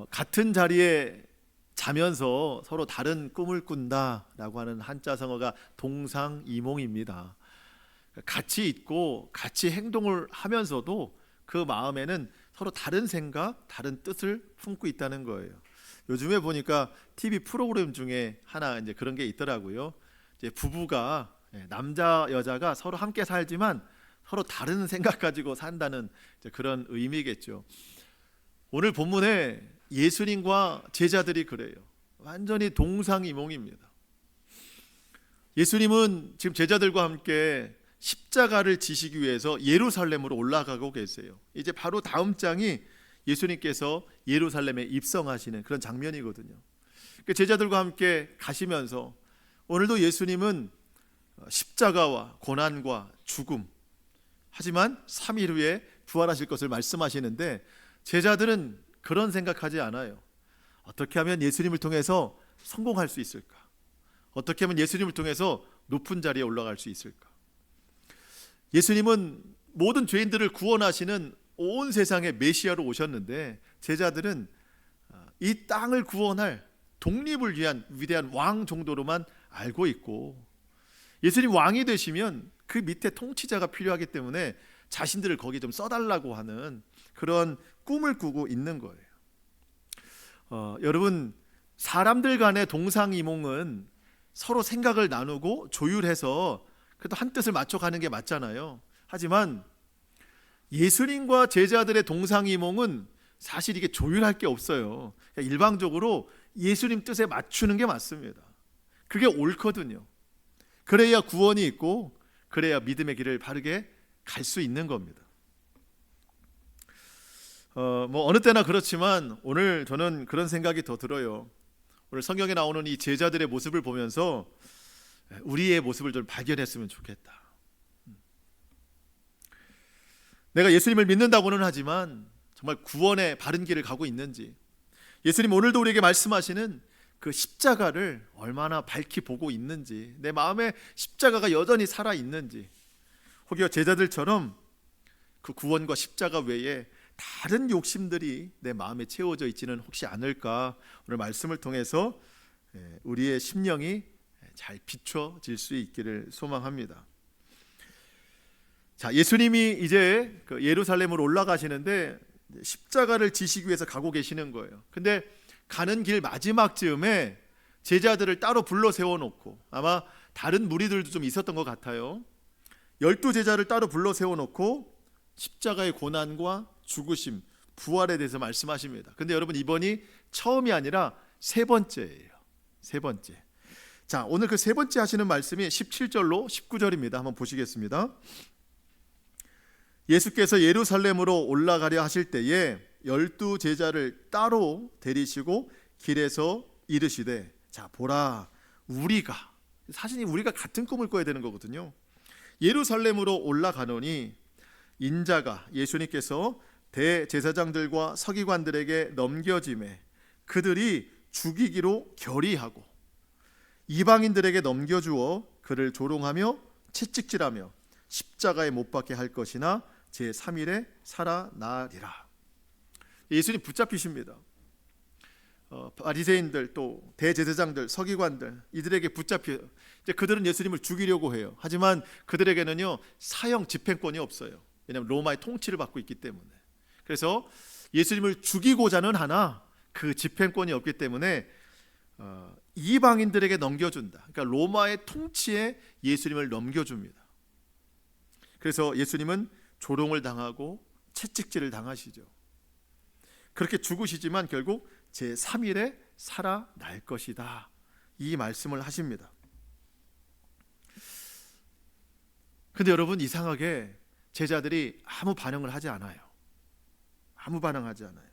같은 자리에 자면서 서로 다른 꿈을 꾼다라고 하는 한자성어가 동상이몽입니다. 같이 있고 같이 행동을 하면서도 그 마음에는 서로 다른 생각, 다른 뜻을 품고 있다는 거예요. 요즘에 보니까 TV 프로그램 중에 하나 이제 그런 게 있더라고요. 이제 부부가 남자 여자가 서로 함께 살지만 서로 다른 생각 가지고 산다는 그런 의미겠죠. 오늘 본문에 예수님과 제자들이 그래요. 완전히 동상이몽입니다. 예수님은 지금 제자들과 함께 십자가를 지시기 위해서 예루살렘으로 올라가고 계세요. 이제 바로 다음 장이 예수님께서 예루살렘에 입성하시는 그런 장면이거든요. 제자들과 함께 가시면서 오늘도 예수님은 십자가와 고난과 죽음, 하지만 3일 후에 부활하실 것을 말씀하시는데 제자들은 그런 생각하지 않아요. 어떻게 하면 예수님을 통해서 성공할 수 있을까? 어떻게 하면 예수님을 통해서 높은 자리에 올라갈 수 있을까? 예수님은 모든 죄인들을 구원하시는 온 세상의 메시아로 오셨는데 제자들은 이 땅을 구원할 독립을 위한 위대한 왕 정도로만 알고 있고, 예수님 왕이 되시면 그 밑에 통치자가 필요하기 때문에 자신들을 거기 좀 써달라고 하는 그런 꿈을 꾸고 있는 거예요. 여러분, 사람들 간의 동상이몽은 서로 생각을 나누고 조율해서 그래도 한 뜻을 맞춰가는 게 맞잖아요. 하지만 예수님과 제자들의 동상이몽은 사실 이게 조율할 게 없어요. 그러니까 일방적으로 예수님 뜻에 맞추는 게 맞습니다. 그게 옳거든요. 그래야 구원이 있고 그래야 믿음의 길을 바르게 갈 수 있는 겁니다. 어느 때나 그렇지만 오늘 저는 그런 생각이 더 들어요. 오늘 성경에 나오는 이 제자들의 모습을 보면서 우리의 모습을 좀 발견했으면 좋겠다. 내가 예수님을 믿는다고는 하지만 정말 구원의 바른 길을 가고 있는지, 예수님 오늘도 우리에게 말씀하시는 그 십자가를 얼마나 밝히 보고 있는지, 내 마음에 십자가가 여전히 살아있는지, 혹여 제자들처럼 그 구원과 십자가 외에 다른 욕심들이 내 마음에 채워져 있지는 혹시 않을까, 오늘 말씀을 통해서 우리의 심령이 잘 비춰질 수 있기를 소망합니다. 자, 예수님이 이제 그 예루살렘으로 올라가시는데 십자가를 지시기 위해서 가고 계시는 거예요. 근데 가는 길 마지막 즈음에 제자들을 따로 불러 세워놓고, 아마 다른 무리들도 좀 있었던 것 같아요. 12제자를 따로 불러 세워놓고 십자가의 고난과 죽으심, 부활에 대해서 말씀하십니다. 근데 여러분, 이번이 처음이 아니라 세 번째예요. 세 번째. 자, 오늘 그 세 번째 하시는 말씀이 17절로 19절입니다. 한번 보시겠습니다. 예수께서 예루살렘으로 올라가려 하실 때에 12제자를 따로 데리시고 길에서 이르시되, 자, 보라, 우리가, 사실 우리가 같은 꿈을 꿔야 되는 거거든요. 예루살렘으로 올라가노니 인자가, 예수님께서 대제사장들과 서기관들에게 넘겨짐에 그들이 죽이기로 결의하고 이방인들에게 넘겨주어 그를 조롱하며 채찍질하며 십자가에 못 박게 할 것이나 제3일에 살아나리라. 예수님 붙잡히십니다. 바리새인들, 또 대제사장들, 서기관들, 이들에게 붙잡혀 이제 그들은 예수님을 죽이려고 해요. 하지만 그들에게는요, 사형 집행권이 없어요. 왜냐하면 로마의 통치를 받고 있기 때문에. 그래서 예수님을 죽이고자는 하나 그 집행권이 없기 때문에 이방인들에게 넘겨준다. 그러니까 로마의 통치에 예수님을 넘겨줍니다. 그래서 예수님은 조롱을 당하고 채찍질을 당하시죠. 그렇게 죽으시지만 결국 제3일에 살아날 것이다, 이 말씀을 하십니다. 근데 여러분, 이상하게 제자들이 아무 반응을 하지 않아요. 아무 반응하지 않아요.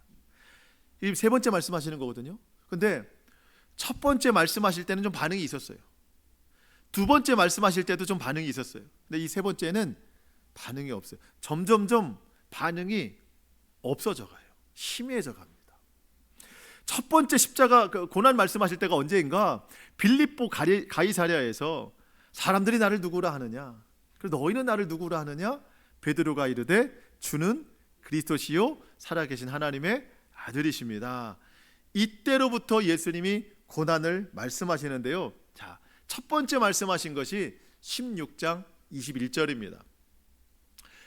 이 세 번째 말씀하시는 거거든요. 근데 첫 번째 말씀하실 때는 좀 반응이 있었어요. 두 번째 말씀하실 때도 좀 반응이 있었어요. 근데 이 세 번째는 반응이 없어요. 점점점 반응이 없어져 가요. 희미해져 갑니다. 첫 번째 십자가 고난 말씀하실 때가 언제인가? 빌립보 가이사랴에서 사람들이 나를 누구라 하느냐? 그래서 너희는 나를 누구라 하느냐? 베드로가 이르되 주는 그리스도시요 살아계신 하나님의 아들이십니다. 이때로부터 예수님이 고난을 말씀하시는데요. 자, 첫 번째 말씀하신 것이 16장 21절입니다.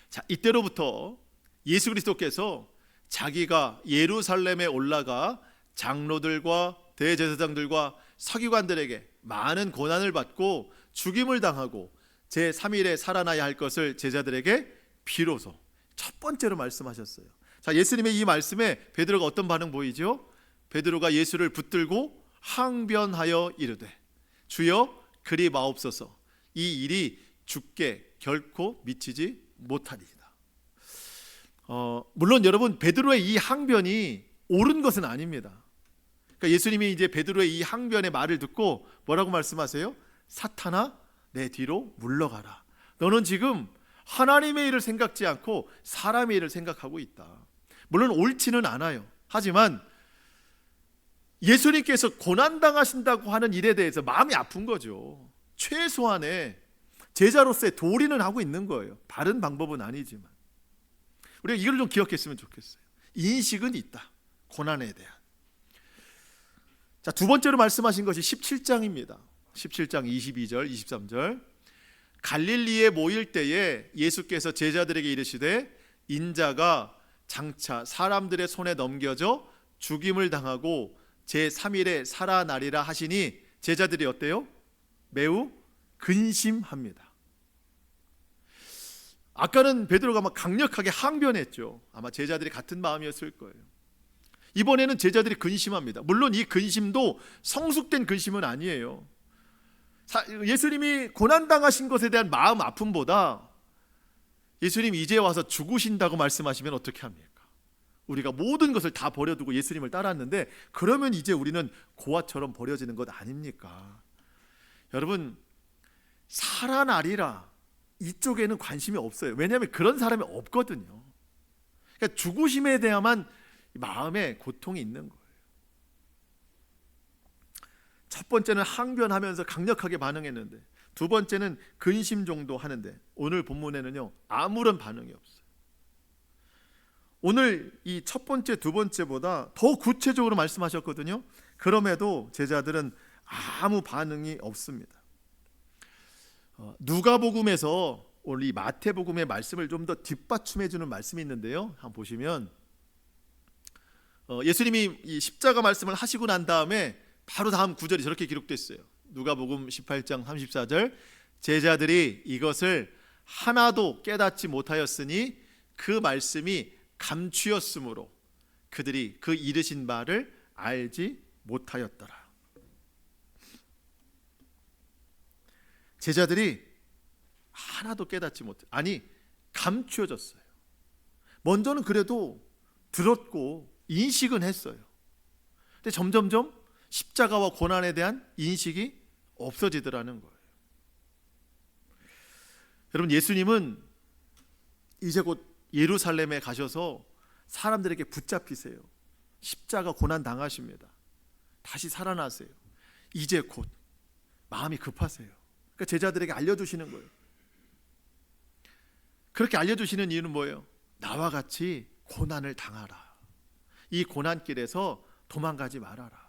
자, 이때로부터 예수 그리스도께서 자기가 예루살렘에 올라가 장로들과 대제사장들과 서기관들에게 많은 고난을 받고 죽임을 당하고 제3일에 살아나야 할 것을 제자들에게 비로소 첫 번째로 말씀하셨어요. 자, 예수님의 이 말씀에 베드로가 어떤 반응 보이죠? 베드로가 예수를 붙들고 항변하여 이르되 주여 그리 마옵소서, 이 일이 주께 결코 미치지 못하리이다. 물론 여러분, 베드로의 이 항변이 옳은 것은 아닙니다. 그러니까 예수님이 이제 베드로의 이 항변의 말을 듣고 뭐라고 말씀하세요? 사탄아, 내 뒤로 물러가라. 너는 지금 하나님의 일을 생각지 않고 사람의 일을 생각하고 있다. 물론 옳지는 않아요. 하지만 예수님께서 고난당하신다고 하는 일에 대해서 마음이 아픈 거죠. 최소한의 제자로서의 도리는 하고 있는 거예요. 바른 방법은 아니지만 우리가 이걸 좀 기억했으면 좋겠어요. 인식은 있다, 고난에 대한. 자, 두 번째로 말씀하신 것이 17장입니다. 17장 22절 23절. 갈릴리에 모일 때에 예수께서 제자들에게 이르시되 인자가 장차 사람들의 손에 넘겨져 죽임을 당하고 제3일에 살아나리라 하시니 제자들이 어때요? 매우 근심합니다. 아까는 베드로가 막 강력하게 항변했죠. 아마 제자들이 같은 마음이었을 거예요. 이번에는 제자들이 근심합니다. 물론 이 근심도 성숙된 근심은 아니에요. 예수님이 고난당하신 것에 대한 마음 아픔보다 예수님이 이제 와서 죽으신다고 말씀하시면 어떻게 합니까? 우리가 모든 것을 다 버려두고 예수님을 따랐는데 그러면 이제 우리는 고아처럼 버려지는 것 아닙니까? 여러분, 살아나리라 이쪽에는 관심이 없어요. 왜냐하면 그런 사람이 없거든요. 그러니까 죽으심에 대해야만 마음에 고통이 있는 거예요. 첫 번째는 항변하면서 강력하게 반응했는데 두 번째는 근심 정도 하는데 오늘 본문에는요 아무런 반응이 없어요. 오늘 이 첫 번째 두 번째보다 더 구체적으로 말씀하셨거든요. 그럼에도 제자들은 아무 반응이 없습니다. 누가복음에서 오늘 이 마태복음의 말씀을 좀 더 뒷받침해 주는 말씀이 있는데요. 한번 보시면 예수님이 이 십자가 말씀을 하시고 난 다음에 바로 다음 구절이 저렇게 기록됐어요. 누가복음 18장 34절. 제자들이 이것을 하나도 깨닫지 못하였으니 그 말씀이 감추었으므로 그들이 그 이르신 바를 알지 못하였더라. 제자들이 하나도 깨닫지 못해, 아니 감추어졌어요. 먼저는 그래도 들었고 인식은 했어요. 근데 점점점 십자가와 고난에 대한 인식이 없어지더라는 거예요. 여러분, 예수님은 이제 곧 예루살렘에 가셔서 사람들에게 붙잡히세요. 십자가 고난 당하십니다. 다시 살아나세요. 이제 곧 마음이 급하세요. 그러니까 제자들에게 알려주시는 거예요. 그렇게 알려주시는 이유는 뭐예요? 나와 같이 고난을 당하라. 이 고난길에서 도망가지 말아라.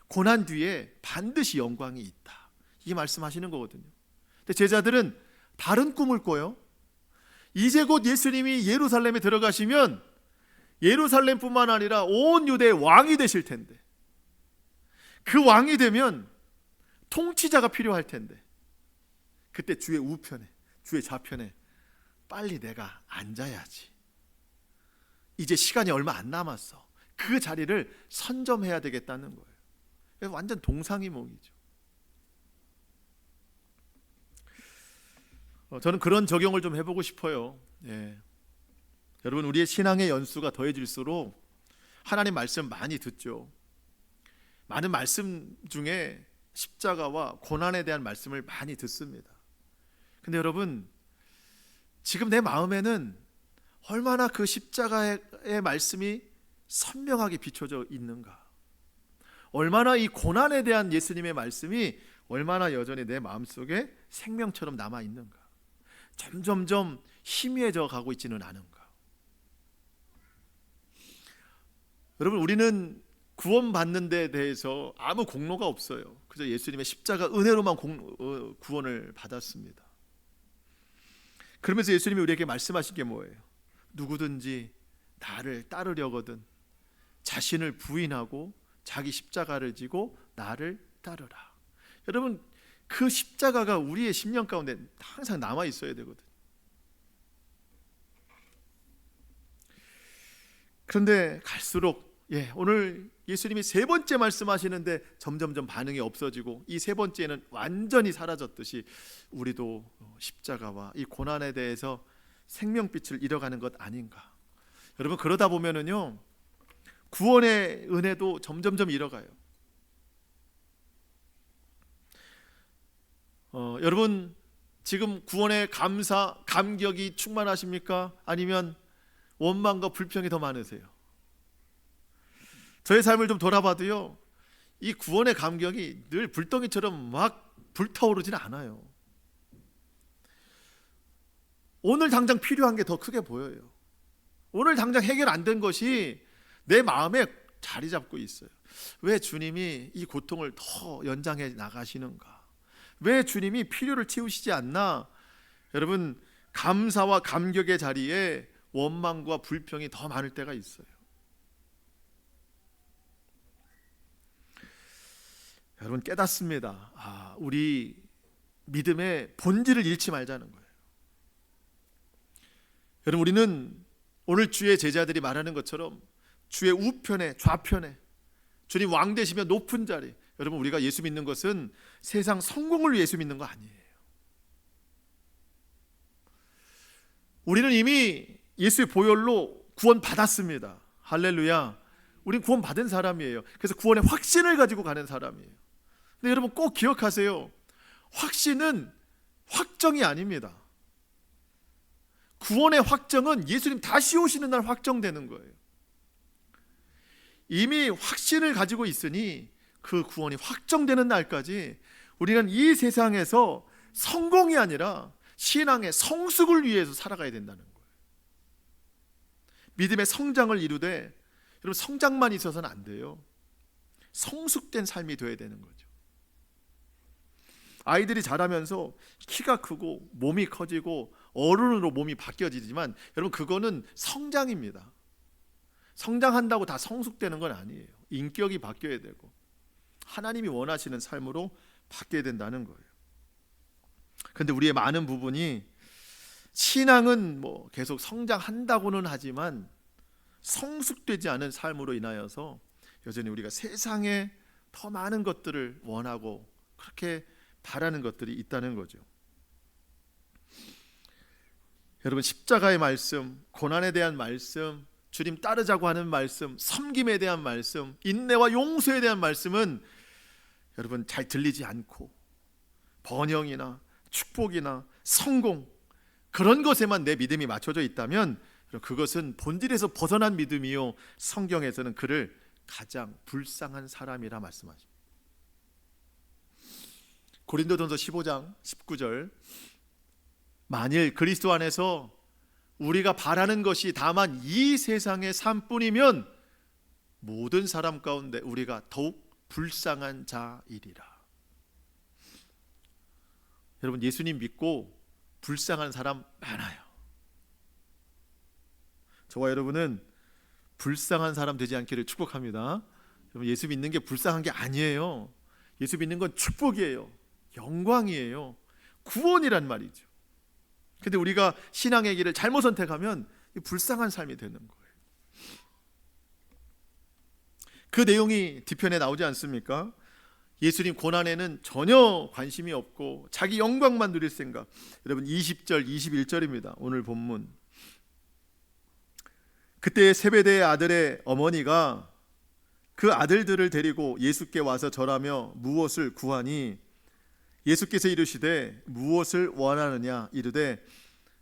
고난 뒤에 반드시 영광이 있다. 이게 말씀하시는 거거든요. 근데 제자들은 다른 꿈을 꿔요. 이제 곧 예수님이 예루살렘에 들어가시면 예루살렘뿐만 아니라 온 유대의 왕이 되실 텐데, 그 왕이 되면 통치자가 필요할 텐데 그때 주의 우편에, 주의 좌편에 빨리 내가 앉아야지. 이제 시간이 얼마 안 남았어. 그 자리를 선점해야 되겠다는 거예요. 완전 동상이몽이죠. 저는 그런 적용을 좀 해보고 싶어요. 여러분, 우리의 신앙의 연수가 더해질수록 하나님 말씀 많이 듣죠. 많은 말씀 중에 십자가와 고난에 대한 말씀을 많이 듣습니다. 근데 여러분, 지금 내 마음에는 얼마나 그 십자가의 말씀이 선명하게 비춰져 있는가, 얼마나 이 고난에 대한 예수님의 말씀이 얼마나 여전히 내 마음속에 생명처럼 남아 있는가, 점점점 희미해져 가고 있지는 않은가. 여러분, 우리는 구원받는 데 대해서 아무 공로가 없어요. 그저 예수님의 십자가 은혜로만 구원을 받았습니다. 그러면서 예수님이 우리에게 말씀하신 게 뭐예요? 누구든지 나를 따르려거든 자신을 부인하고 자기 십자가를 지고 나를 따르라. 여러분, 그 십자가가 우리의 심령 가운데 항상 남아 있어야 되거든. 그런데 갈수록 오늘 예수님이 세 번째 말씀하시는데 점점점 반응이 없어지고 이 세 번째는 완전히 사라졌듯이 우리도 십자가와 이 고난에 대해서 생명빛을 잃어가는 것 아닌가. 여러분, 그러다 보면은요 구원의 은혜도 점점점 잃어가요. 여러분, 지금 구원의 감사, 감격이 충만하십니까? 아니면 원망과 불평이 더 많으세요? 저의 삶을 좀 돌아봐도요, 이 구원의 감격이 늘 불덩이처럼 막 불타오르지는 않아요. 오늘 당장 필요한 게 더 크게 보여요. 오늘 당장 해결 안 된 것이 내 마음에 자리 잡고 있어요. 왜 주님이 이 고통을 더 연장해 나가시는가? 왜 주님이 필요를 채우시지 않나? 여러분, 감사와 감격의 자리에 원망과 불평이 더 많을 때가 있어요. 여러분, 깨닫습니다. 우리 믿음의 본질을 잃지 말자는 거예요. 여러분, 우리는 오늘 주의 제자들이 말하는 것처럼 주의 우편에 좌편에 주님 왕 되시며 높은 자리, 여러분, 우리가 예수 믿는 것은 세상 성공을 위해 예수 믿는 거 아니에요. 우리는 이미 예수의 보혈로 구원 받았습니다. 할렐루야. 우린 구원 받은 사람이에요. 그래서 구원의 확신을 가지고 가는 사람이에요. 근데 여러분 꼭 기억하세요. 확신은 확정이 아닙니다. 구원의 확정은 예수님 다시 오시는 날 확정되는 거예요. 이미 확신을 가지고 있으니 그 구원이 확정되는 날까지 우리는 이 세상에서 성공이 아니라 신앙의 성숙을 위해서 살아가야 된다는 거예요. 믿음의 성장을 이루되, 여러분, 성장만 있어서는 안 돼요. 성숙된 삶이 되어야 되는 거죠. 아이들이 자라면서 키가 크고 몸이 커지고 어른으로 몸이 바뀌어지지만, 여러분, 그거는 성장입니다. 성장한다고 다 성숙되는 건 아니에요. 인격이 바뀌어야 되고 하나님이 원하시는 삶으로 바뀌어야 된다는 거예요. 그런데 우리의 많은 부분이 신앙은 계속 성장한다고는 하지만 성숙되지 않은 삶으로 인하여서 여전히 우리가 세상에 더 많은 것들을 원하고 그렇게 바라는 것들이 있다는 거죠. 여러분, 십자가의 말씀, 고난에 대한 말씀, 주님 따르자고 하는 말씀, 섬김에 대한 말씀, 인내와 용서에 대한 말씀은 여러분 잘 들리지 않고 번영이나 축복이나 성공, 그런 것에만 내 믿음이 맞춰져 있다면 그것은 본질에서 벗어난 믿음이요, 성경에서는 그를 가장 불쌍한 사람이라 말씀하십니다. 고린도전서 15장 19절, 만일 그리스도 안에서 우리가 바라는 것이 다만 이 세상의 삶뿐이면 모든 사람 가운데 우리가 더욱 불쌍한 자이리라. 여러분, 예수님 믿고 불쌍한 사람 많아요. 저와 여러분은 불쌍한 사람 되지 않기를 축복합니다. 여러분, 예수 믿는 게 불쌍한 게 아니에요. 예수 믿는 건 축복이에요. 영광이에요. 구원이란 말이죠. 근데 우리가 신앙의 길을 잘못 선택하면 불쌍한 삶이 되는 거예요. 그 내용이 뒤편에 나오지 않습니까? 예수님 고난에는 전혀 관심이 없고 자기 영광만 누릴 생각. 여러분, 20절 21절입니다. 오늘 본문. 그때 세베대의 아들의 어머니가 그 아들들을 데리고 예수께 와서 절하며 무엇을 구하니, 예수께서 이르시되 무엇을 원하느냐 이르되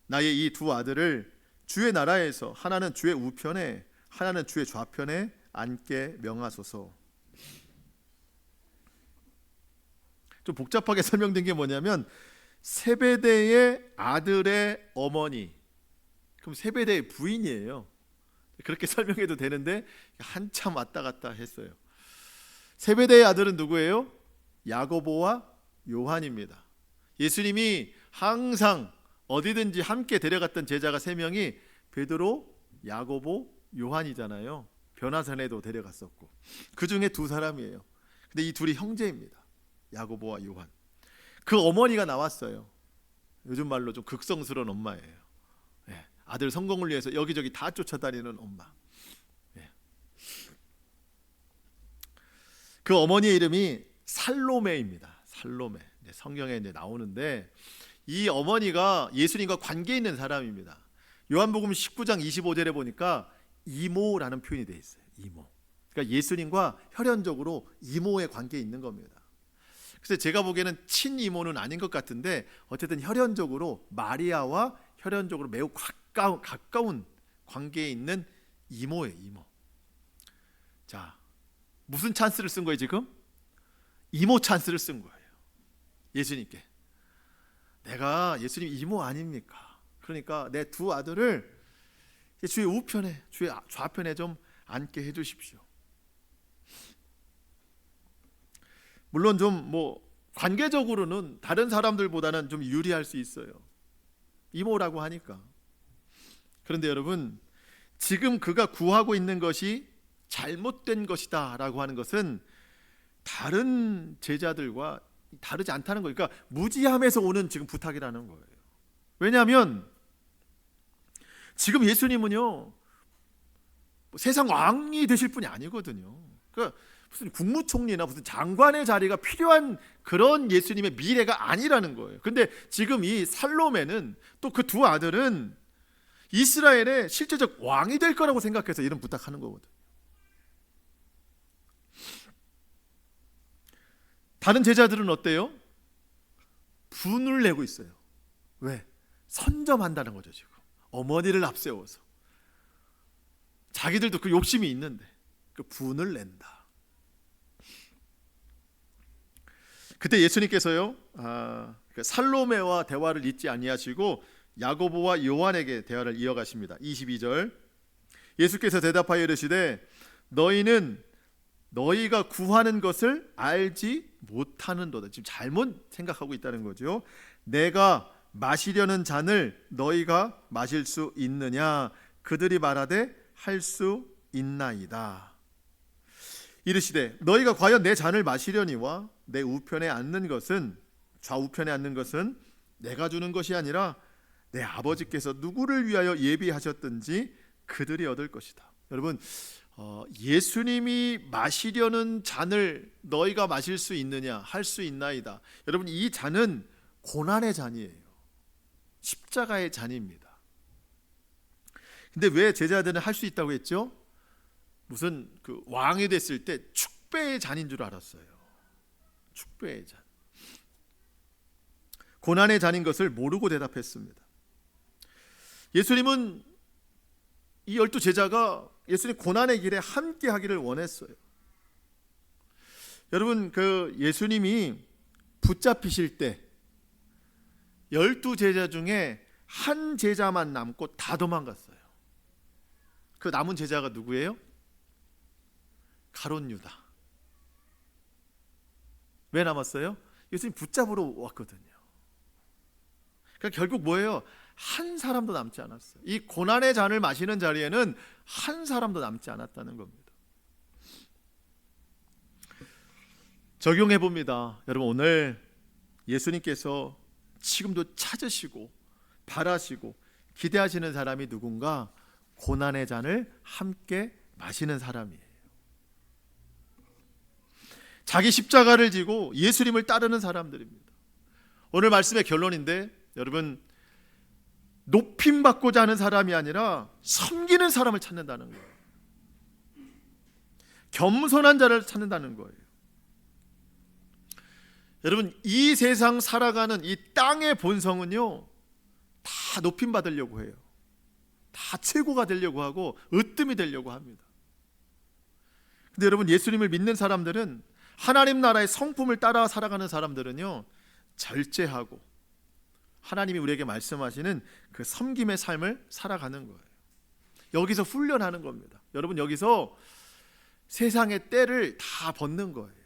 나의 이 두 아들을 주의 나라에서 하나는 주의 우편에 하나는 주의 좌편에 앉게 명하소서. 좀 복잡하게 설명된 게 뭐냐면, 세베대의 아들의 어머니, 그럼 세베대의 부인이에요. 그렇게 설명해도 되는데 한참 왔다 갔다 했어요. 세베대의 아들은 누구예요? 야고보와 요한입니다. 예수님이 항상 어디든지 함께 데려갔던 제자가 세 명이 베드로, 야고보, 요한이잖아요. 변화산에도 데려갔었고 그 중에 두 사람이에요. 근데 이 둘이 형제입니다. 야고보와 요한. 그 어머니가 나왔어요. 요즘 말로 좀 극성스러운 엄마예요. 예, 아들 성공을 위해서 여기저기 다 쫓아다니는 엄마. 예. 그 어머니의 이름이 살로메입니다. 살로메. 성경에 이제 나오는데 이 어머니가 예수님과 관계 있는 사람입니다. 요한복음 19장 25절에 보니까 이모라는 표현이 되어 있어요. 이모. 그러니까 예수님과 혈연적으로 이모의 관계에 있는 겁니다. 그래서 제가 보기에는 친이모는 아닌 것 같은데 어쨌든 혈연적으로 마리아와 혈연적으로 매우 가까운 관계에 있는 이모예요. 이모. 자, 무슨 찬스를 쓴 거예요 지금? 이모 찬스를 쓴 거예요. 예수님께. 내가 예수님 이모 아닙니까? 그러니까 내 두 아들을 주의 우편에, 주의 좌편에 좀 앉게 해주십시오. 물론 좀 관계적으로는 다른 사람들보다는 좀 유리할 수 있어요. 이모라고 하니까. 그런데 여러분, 지금 그가 구하고 있는 것이 잘못된 것이다 라고 하는 것은 다른 제자들과 다르지 않다는 거예요. 그러니까 무지함에서 오는 지금 부탁이라는 거예요. 왜냐하면 지금 예수님은요 세상 왕이 되실 분이 아니거든요. 그러니까 무슨 국무총리나 무슨 장관의 자리가 필요한 그런 예수님의 미래가 아니라는 거예요. 그런데 지금 이 살로메는 또 그 두 아들은 이스라엘의 실제적 왕이 될 거라고 생각해서 이런 부탁하는 거거든요. 다른 제자들은 어때요? 분을 내고 있어요. 왜? 선점한다는 거죠. 지금 어머니를 앞세워서 자기들도 그 욕심이 있는데 그 분을 낸다. 그때 예수님께서요 살로메와 대화를 잇지 아니하시고 야고보와 요한에게 대화를 이어가십니다. 22절 예수께서 대답하여 이르시되 너희는 너희가 구하는 것을 알지 못하는도다. 지금 잘못 생각하고 있다는 거죠. 내가 마시려는 잔을 너희가 마실 수 있느냐? 그들이 말하되 할 수 있나이다. 이르시되 너희가 과연 내 잔을 마시려니와 내 우편에 앉는 것은 좌우편에 앉는 것은 내가 주는 것이 아니라 내 아버지께서 누구를 위하여 예비하셨든지 그들이 얻을 것이다. 여러분 예수님이 마시려는 잔을 너희가 마실 수 있느냐 할 수 있나이다. 여러분 이 잔은 고난의 잔이에요. 십자가의 잔입니다. 근데 왜 제자들은 할 수 있다고 했죠? 무슨 그 왕이 됐을 때 축배의 잔인 줄 알았어요. 축배의 잔. 고난의 잔인 것을 모르고 대답했습니다. 예수님은 이 12 제자가 예수님 고난의 길에 함께 하기를 원했어요. 여러분 그 예수님이 붙잡히실 때 12 제자 중에 한 제자만 남고 다 도망갔어요. 그 남은 제자가 누구예요? 가룟 유다. 왜 남았어요? 예수님 붙잡으러 왔거든요. 그러니까 결국 뭐예요? 한 사람도 남지 않았어요. 이 고난의 잔을 마시는 자리에는 한 사람도 남지 않았다는 겁니다. 적용해 봅니다. 여러분 오늘 예수님께서 지금도 찾으시고 바라시고 기대하시는 사람이 누군가? 고난의 잔을 함께 마시는 사람이에요. 자기 십자가를 지고 예수님을 따르는 사람들입니다. 오늘 말씀의 결론인데 여러분 높임받고자 하는 사람이 아니라 섬기는 사람을 찾는다는 거예요. 겸손한 자를 찾는다는 거예요. 여러분 이 세상 살아가는 이 땅의 본성은요 다 높임받으려고 해요. 다 최고가 되려고 하고 으뜸이 되려고 합니다. 근데 여러분 예수님을 믿는 사람들은 하나님 나라의 성품을 따라 살아가는 사람들은요 절제하고 하나님이 우리에게 말씀하시는 그 섬김의 삶을 살아가는 거예요. 여기서 훈련하는 겁니다. 여러분 여기서 세상의 때를 다 벗는 거예요.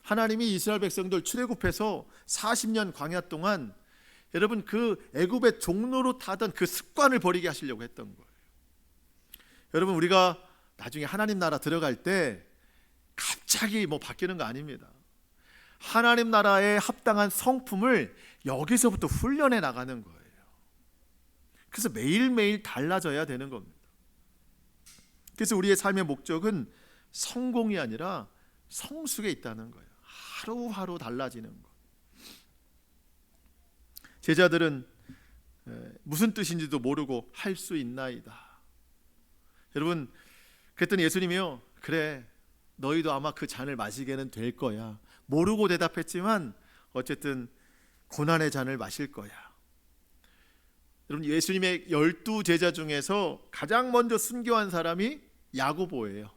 하나님이 이스라엘 백성들 출애굽해서 40년 광야 동안 여러분 그 애굽의 종로로 타던 그 습관을 버리게 하시려고 했던 거예요. 여러분 우리가 나중에 하나님 나라 들어갈 때 갑자기 뭐 바뀌는 거 아닙니다. 하나님 나라에 합당한 성품을 여기서부터 훈련해 나가는 거예요. 그래서 매일매일 달라져야 되는 겁니다. 그래서 우리의 삶의 목적은 성공이 아니라 성숙에 있다는 거예요. 하루하루 달라지는 것. 제자들은 무슨 뜻인지도 모르고 할 수 있나이다. 여러분 그랬더니 예수님이요, 그래 너희도 아마 그 잔을 마시게는 될 거야. 모르고 대답했지만 어쨌든 고난의 잔을 마실 거야. 여러분 예수님의 12제자 중에서 가장 먼저 순교한 사람이 야고보예요.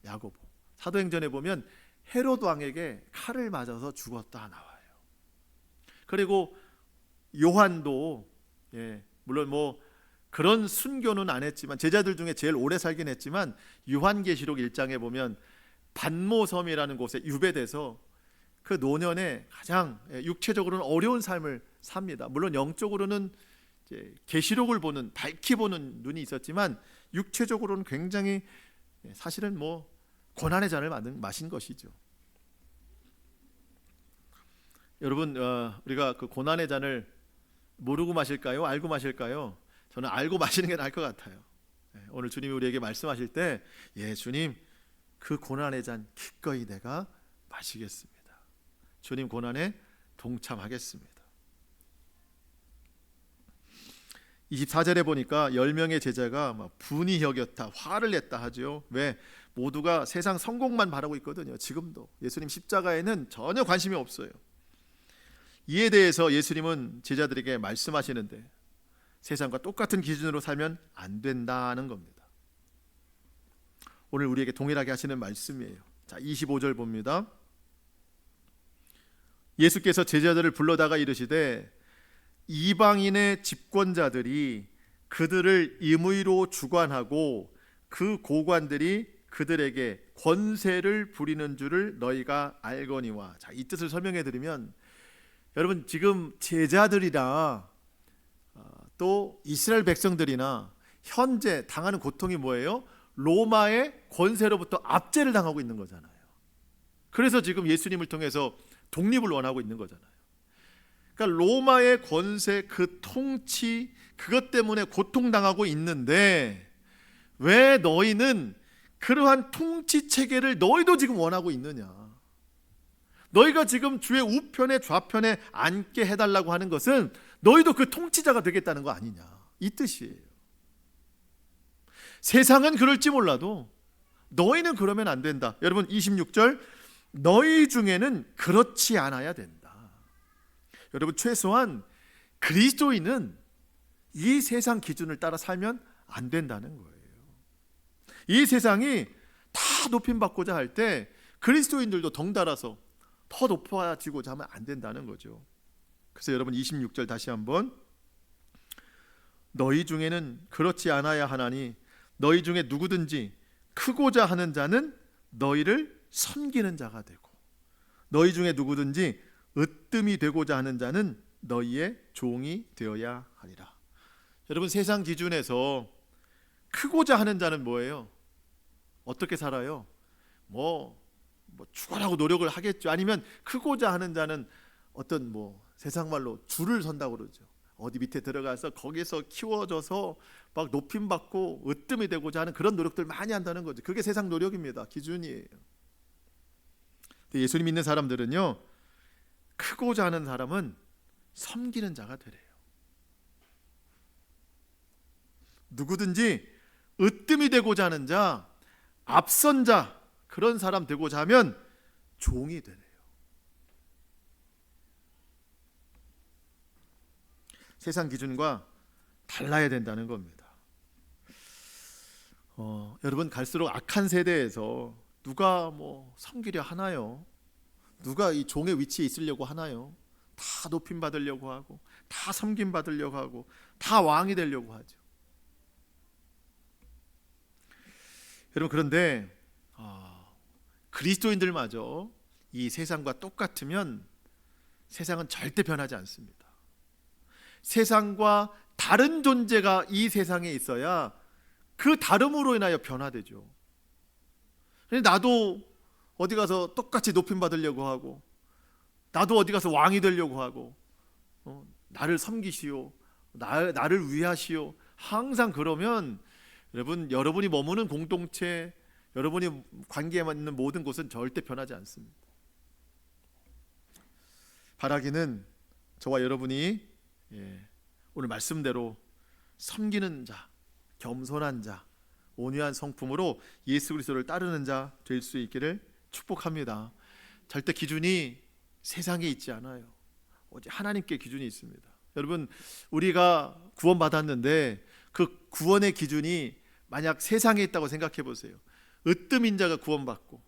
야고보. 사도행전에 보면 헤롯 왕에게 칼을 맞아서 죽었다 나와요. 그리고 요한도 물론 뭐 그런 순교는 안 했지만 제자들 중에 제일 오래 살긴 했지만 요한계시록 1장에 보면 반모섬이라는 곳에 유배돼서 그 노년에 가장 육체적으로는 어려운 삶을 삽니다. 물론 영적으로는 계시록을 보는 밝히 보는 눈이 있었지만 육체적으로는 굉장히 사실은 뭐 고난의 잔을 마신 것이죠. 여러분 우리가 그 고난의 잔을 모르고 마실까요? 알고 마실까요? 저는 알고 마시는 게 나을 것 같아요. 오늘 주님이 우리에게 말씀하실 때 주님 그 고난의 잔 기꺼이 내가 마시겠습니다. 주님 고난에 동참하겠습니다. 24절에 보니까 10명의 제자가 막 분이 여겼다, 화를 냈다 하죠. 왜? 모두가 세상 성공만 바라고 있거든요. 지금도 예수님 십자가에는 전혀 관심이 없어요. 이에 대해서 예수님은 제자들에게 말씀하시는데 세상과 똑같은 기준으로 살면 안 된다는 겁니다. 오늘 우리에게 동일하게 하시는 말씀이에요. 자, 25절 봅니다. 예수께서 제자들을 불러다가 이르시되 이방인의 집권자들이 그들을 임의로 주관하고 그 고관들이 그들에게 권세를 부리는 줄을 너희가 알거니와. 자, 이 뜻을 설명해 드리면 여러분 지금 제자들이나 또 이스라엘 백성들이나 현재 당하는 고통이 뭐예요? 로마의 권세로부터 압제를 당하고 있는 거잖아요. 그래서 지금 예수님을 통해서 독립을 원하고 있는 거잖아요. 그러니까 로마의 권세, 그 통치, 그것 때문에 고통당하고 있는데 왜 너희는 그러한 통치 체계를 너희도 지금 원하고 있느냐? 너희가 지금 주의 우편에 좌편에 앉게 해달라고 하는 것은 너희도 그 통치자가 되겠다는 거 아니냐, 이 뜻이에요. 세상은 그럴지 몰라도 너희는 그러면 안 된다. 여러분 26절, 너희 중에는 그렇지 않아야 된다. 여러분 최소한 그리스도인은 이 세상 기준을 따라 살면 안 된다는 거예요. 이 세상이 다 높임받고자 할 때 그리스도인들도 덩달아서 더 높아지고자 하면 안 된다는 거죠. 그래서 여러분 26절 다시 한번, 너희 중에는 그렇지 않아야 하나니 너희 중에 누구든지 크고자 하는 자는 너희를 섬기는 자가 되고 너희 중에 누구든지 으뜸이 되고자 하는 자는 너희의 종이 되어야 하리라. 여러분 세상 기준에서 크고자 하는 자는 뭐예요? 어떻게 살아요? 뭐 죽어라고 노력을 하겠죠. 아니면 크고자 하는 자는 어떤 세상 말로 줄을 선다고 그러죠. 어디 밑에 들어가서 거기서 키워져서 막 높임받고 으뜸이 되고자 하는 그런 노력들 많이 한다는 거죠. 그게 세상 노력입니다. 기준이에요. 근데 예수님 믿는 사람들은요, 크고자 하는 사람은 섬기는 자가 되래요. 누구든지 으뜸이 되고자 하는 자, 앞선 자, 그런 사람 되고자 하면 종이 되래요. 세상 기준과 달라야 된다는 겁니다. 여러분 갈수록 악한 세대에서 누가 섬기려 하나요? 누가 이 종의 위치에 있으려고 하나요? 다 높임 받으려고 하고 다 섬김 받으려고 하고 다 왕이 되려고 하죠. 여러분, 그런데 그리스도인들마저 이 세상과 똑같으면 세상은 절대 변하지 않습니다. 세상과 다른 존재가 이 세상에 있어야 그 다름으로 인하여 변화되죠. 나도 어디 가서 똑같이 높임 받으려고 하고, 나도 어디 가서 왕이 되려고 하고, 나를 섬기시오, 나를 위하시오, 항상 그러면 여러분이 머무는 공동체, 여러분이 관계에 있는 모든 곳은 절대 변하지 않습니다. 바라기는 저와 여러분이 오늘 말씀대로 섬기는 자, 겸손한 자, 온유한 성품으로 예수 그리스도를 따르는 자 될 수 있기를 축복합니다. 절대 기준이 세상에 있지 않아요. 오직 하나님께 기준이 있습니다. 여러분, 우리가 구원받았는데 그 구원의 기준이 만약 세상에 있다고 생각해 보세요. 으뜸인 자가 구원받고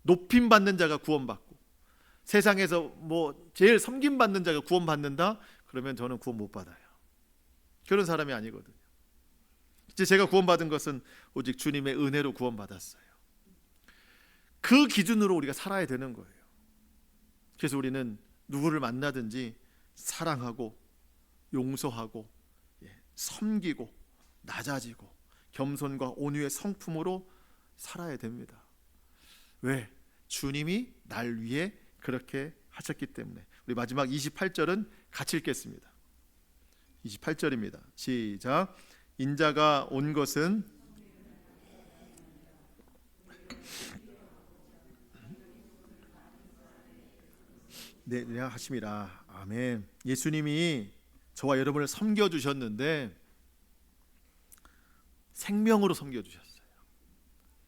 높임 받는 자가 구원받고 세상에서 제일 섬김 받는 자가 구원받는다? 그러면 저는 구원 못 받아요. 그런 사람이 아니거든요. 이제 제가 구원받은 것은 오직 주님의 은혜로 구원받았어요. 그 기준으로 우리가 살아야 되는 거예요. 그래서 우리는 누구를 만나든지 사랑하고 용서하고 섬기고 낮아지고 겸손과 온유의 성품으로 살아야 됩니다. 왜? 주님이 날 위해 그렇게 하셨기 때문에. 우리 마지막 28절은 같이 읽겠습니다. 28절입니다. 시작. 인자가 온 것은 내가 하심이라. 아멘. 예수님이 저와 여러분을 섬겨주셨는데 생명으로 섬겨주셨어요.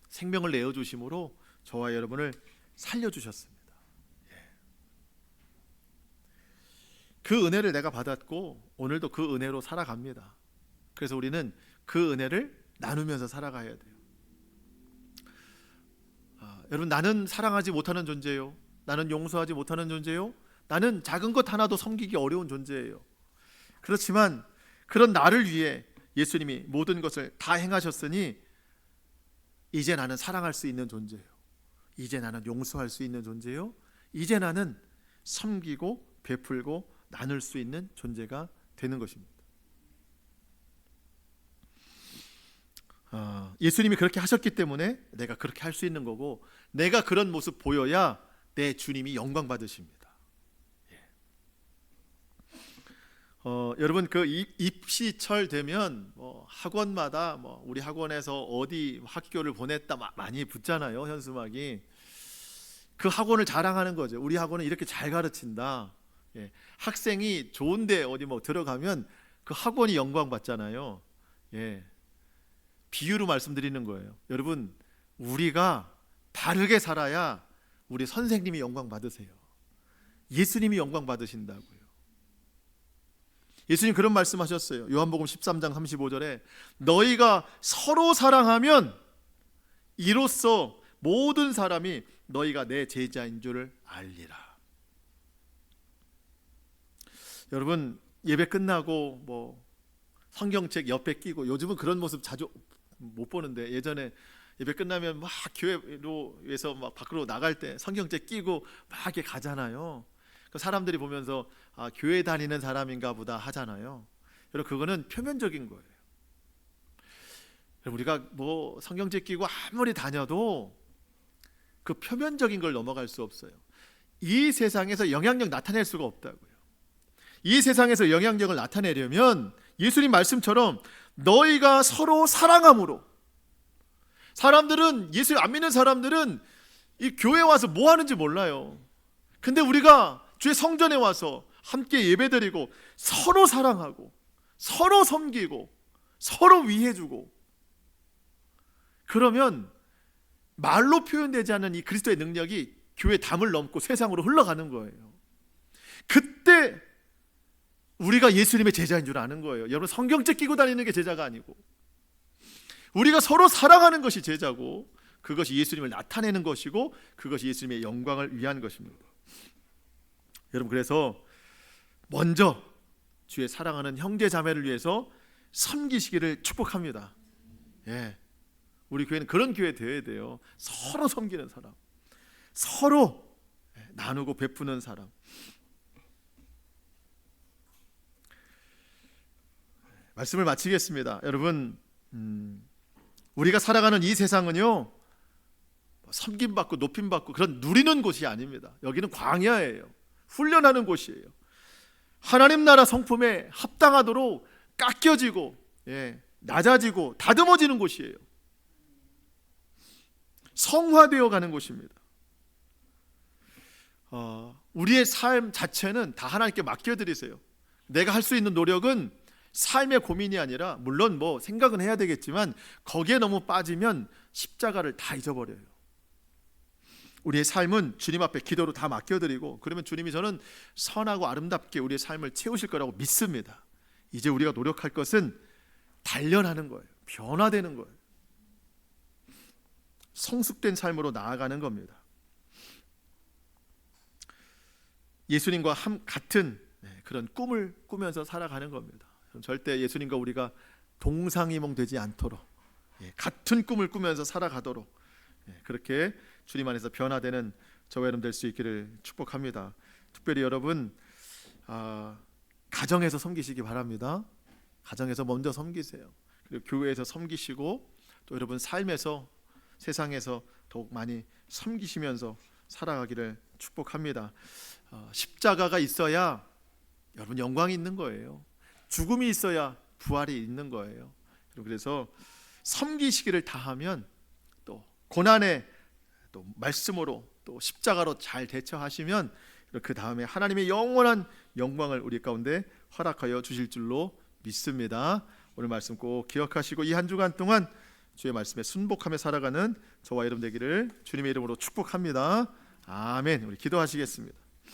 생명을 내어주심으로 저와 여러분을 살려주셨습니다. 그 은혜를 내가 받았고 오늘도 그 은혜로 살아갑니다. 그래서 우리는 그 은혜를 나누면서 살아가야 돼요. 여러분, 나는 사랑하지 못하는 존재예요. 나는 용서하지 못하는 존재예요. 나는 작은 것 하나도 섬기기 어려운 존재예요. 그렇지만 그런 나를 위해 예수님이 모든 것을 다 행하셨으니 이제 나는 사랑할 수 있는 존재예요. 이제 나는 용서할 수 있는 존재예요. 이제 나는 섬기고 베풀고 나눌 수 있는 존재가 되는 것입니다. 예수님이 그렇게 하셨기 때문에 내가 그렇게 할 수 있는 거고, 내가 그런 모습 보여야 내 주님이 영광 받으십니다. 여러분, 그 입시철 되면 학원마다 우리 학원에서 어디 학교를 보냈다 많이 붙잖아요. 현수막이. 그 학원을 자랑하는 거죠. 우리 학원은 이렇게 잘 가르친다. 학생이 좋은데 어디 들어가면 그 학원이 영광 받잖아요. 비유로 말씀드리는 거예요. 여러분, 우리가 바르게 살아야 우리 선생님이 영광 받으세요. 예수님이 영광 받으신다고요. 예수님 그런 말씀하셨어요. 요한복음 13장 35절에 너희가 서로 사랑하면 이로써 모든 사람이 너희가 내 제자인 줄을 알리라. 여러분, 예배 끝나고 성경책 옆에 끼고, 요즘은 그런 모습 자주 못 보는데 예전에 예배 끝나면 막 교회로에서 막 밖으로 나갈 때 성경책 끼고 막 이렇게 가잖아요. 사람들이 보면서 교회 다니는 사람인가 보다 하잖아요. 여러분, 그거는 표면적인 거예요. 우리가 성경책 끼고 아무리 다녀도 그 표면적인 걸 넘어갈 수 없어요. 이 세상에서 영향력 나타낼 수가 없다고요. 이 세상에서 영향력을 나타내려면 예수님 말씀처럼 너희가 서로 사랑함으로. 사람들은, 예수 안 믿는 사람들은 이 교회 와서 뭐 하는지 몰라요. 근데 우리가 주의 성전에 와서 함께 예배드리고 서로 사랑하고 서로 섬기고 서로 위해주고, 그러면 말로 표현되지 않는 이 그리스도의 능력이 교회 담을 넘고 세상으로 흘러가는 거예요. 그때 우리가 예수님의 제자인 줄 아는 거예요. 여러분, 성경책 끼고 다니는 게 제자가 아니고 우리가 서로 사랑하는 것이 제자고, 그것이 예수님을 나타내는 것이고, 그것이 예수님의 영광을 위한 것입니다. 여러분, 그래서 먼저 주의 사랑하는 형제 자매를 위해서 섬기시기를 축복합니다. 우리 교회는 그런 교회 되어야 돼요. 서로 섬기는 사람, 서로 나누고 베푸는 사람. 말씀을 마치겠습니다. 여러분, 우리가 살아가는 이 세상은요, 섬김받고 높임받고 그런 누리는 곳이 아닙니다. 여기는 광야예요. 훈련하는 곳이에요. 하나님 나라 성품에 합당하도록 깎여지고 낮아지고 다듬어지는 곳이에요. 성화되어 가는 곳입니다. 우리의 삶 자체는 다 하나님께 맡겨드리세요. 내가 할 수 있는 노력은 삶의 고민이 아니라, 물론 뭐 생각은 해야 되겠지만 거기에 너무 빠지면 십자가를 다 잊어버려요. 우리의 삶은 주님 앞에 기도로 다 맡겨드리고, 그러면 주님이 저는 선하고 아름답게 우리의 삶을 채우실 거라고 믿습니다. 이제 우리가 노력할 것은 단련하는 거예요. 변화되는 거예요. 성숙된 삶으로 나아가는 겁니다. 예수님과 같은 그런 꿈을 꾸면서 살아가는 겁니다. 절대 예수님과 우리가 동상이몽 되지 않도록, 같은 꿈을 꾸면서 살아가도록, 그렇게 주님 안에서 변화되는 저와 여러분 될 수 있기를 축복합니다. 특별히 여러분, 가정에서 섬기시기 바랍니다. 가정에서 먼저 섬기세요. 그리고 교회에서 섬기시고, 또 여러분 삶에서, 세상에서 더욱 많이 섬기시면서 살아가기를 축복합니다. 십자가가 있어야 여러분 영광이 있는 거예요. 죽음이 있어야 부활이 있는 거예요. 그래서 섬기시기를 다하면 또 고난에 또 말씀으로 또 십자가로 잘 대처하시면 그 다음에 하나님의 영원한 영광을 우리 가운데 허락하여 주실 줄로 믿습니다. 오늘 말씀 꼭 기억하시고 이 한 주간 동안 주의 말씀에 순복하며 살아가는 저와 여러분 되기를 주님의 이름으로 축복합니다. 아멘. 우리 기도하시겠습니다.